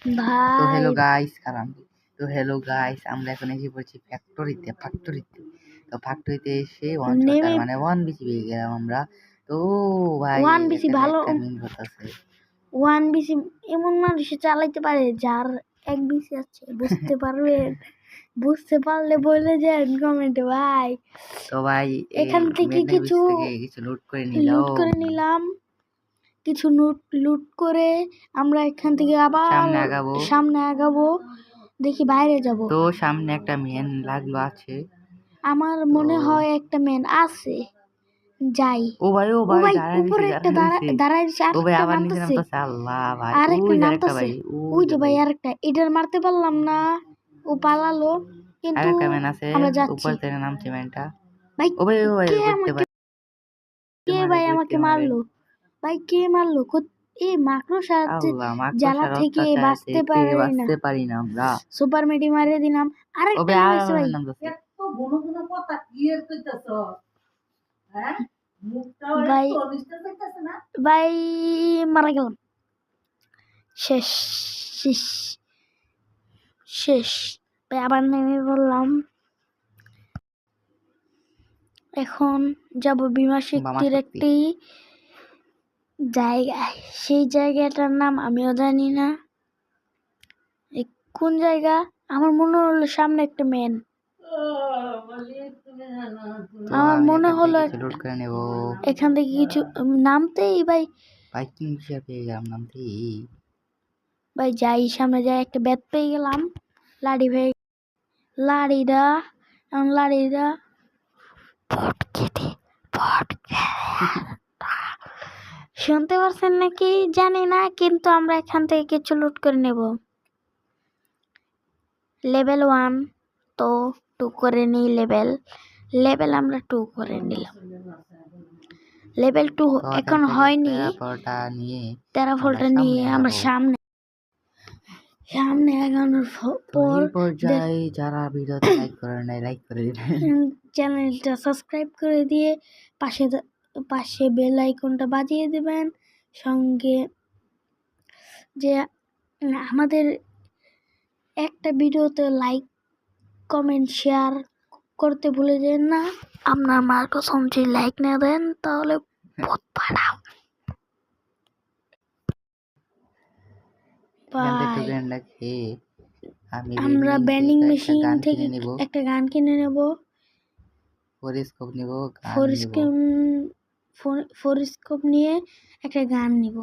তো হ্যালো ভাই গাইস কারণ তো হ্যালো গাইস আমরা এখন এসে পড়ছি ফ্যাক্টরিতে তো ফ্যাক্টরিতে এসে তার নেমে মানে 1 BC পেয়ে গেলাম আমরা। তো ভাই 1 BC একটা ভালো টাইমিং হতেছে 1 BC এমন মানুষ চালাইতে পারে যার 1 BC আছে, বুঝতে পারবেন? বুঝতে পারলে বলে যান কমেন্টে ভাই। তো ভাই এই এখান থেকে মেডনাইট থেকে কিছু লুট করে নিলাম, কিছু লুট করে আমরা এখান থেকে আবার সামনে আগাবো, দেখি বাইরে যাব। তো সামনে একটা মেন লাগলো আছে, আমার মনে হয় একটা মেন আছে, যাই। ও ভাই উপরে একটা দাঁড়াইছে, ও ভাই আবার নিচে নামতেছে, নামতেছে। আল্লাহ ভাই আরেকটা ওই যে আরেকটা নামতেছে, ভাই ওই যে ভাই আরেকটা। এটার মারতে পারলাম না, ও পালালো, কিন্তু আরেকটা মেন আছে আমরা যাচ্ছি। উপর থেকে নামছে মেনটা। ভাই ও ভাই কে বুঝতে পারি আমাকে মারলো? ভাই কে মারলো? এই মাকড়সা আল্লাহ জ্বালা মাকড়সার থেকে অত্যাচার বাঁচতে পারি না আমরা। সুপার মেডি মারিয়ে দিলাম। আরেকটা নামাইছে ভাই। ভাই ভাই মারা গেলাম, শেষ শেষ শেষ ভাই। আবার নেমে বললাম, এখন যাব বিমা শক্তির একটি জায়গায়। সেই জায়গাটার নাম আমিও জানি না, কোন জায়গা। আমার মনে হলো সামনে একটা মেন, আমার মনে হলো এখান থেকে কিছু নামতেই ভাই পেয়ে গেলাম নামতেই। ভাই যাই, সামনে যাই, একটা ব্যাট পেয়ে গেলাম, লাড়ি ভাই লাড়িটা শুনতে পারছেন নাকি জানি না, কিন্তু আমরা এখান থেকে কিছু লুট করে নেব। লেভেল 1 তো 2 করে নিই, লেভেল আমরা 2 করে নিলাম। লেভেল 2 এখন হয়নি, টেরাফলটা নিয়ে আমরা সামনে এগোনোর পর পর্যায়ে যারা ভিডিওতে লাইক করে নাই লাইক করে দিবেন, চ্যানেলটা সাবস্ক্রাইব করে দিয়ে পাশে বেল আইকনটা বাজিয়ে দিবেন। সঙ্গে যে আমাদের একটা ভিডিওতে লাইক কমেন্ট শেয়ার করতে ভুলে যেন না। আপনার মার কসম যে লাইক না দেন তাহলে বহুত পাড়াও। আমরা ব্যান্ডিং মেশিন থেকে একটা গান কিনে নেব, ফোরস্কোপ নিয়ে একটা গান নিব।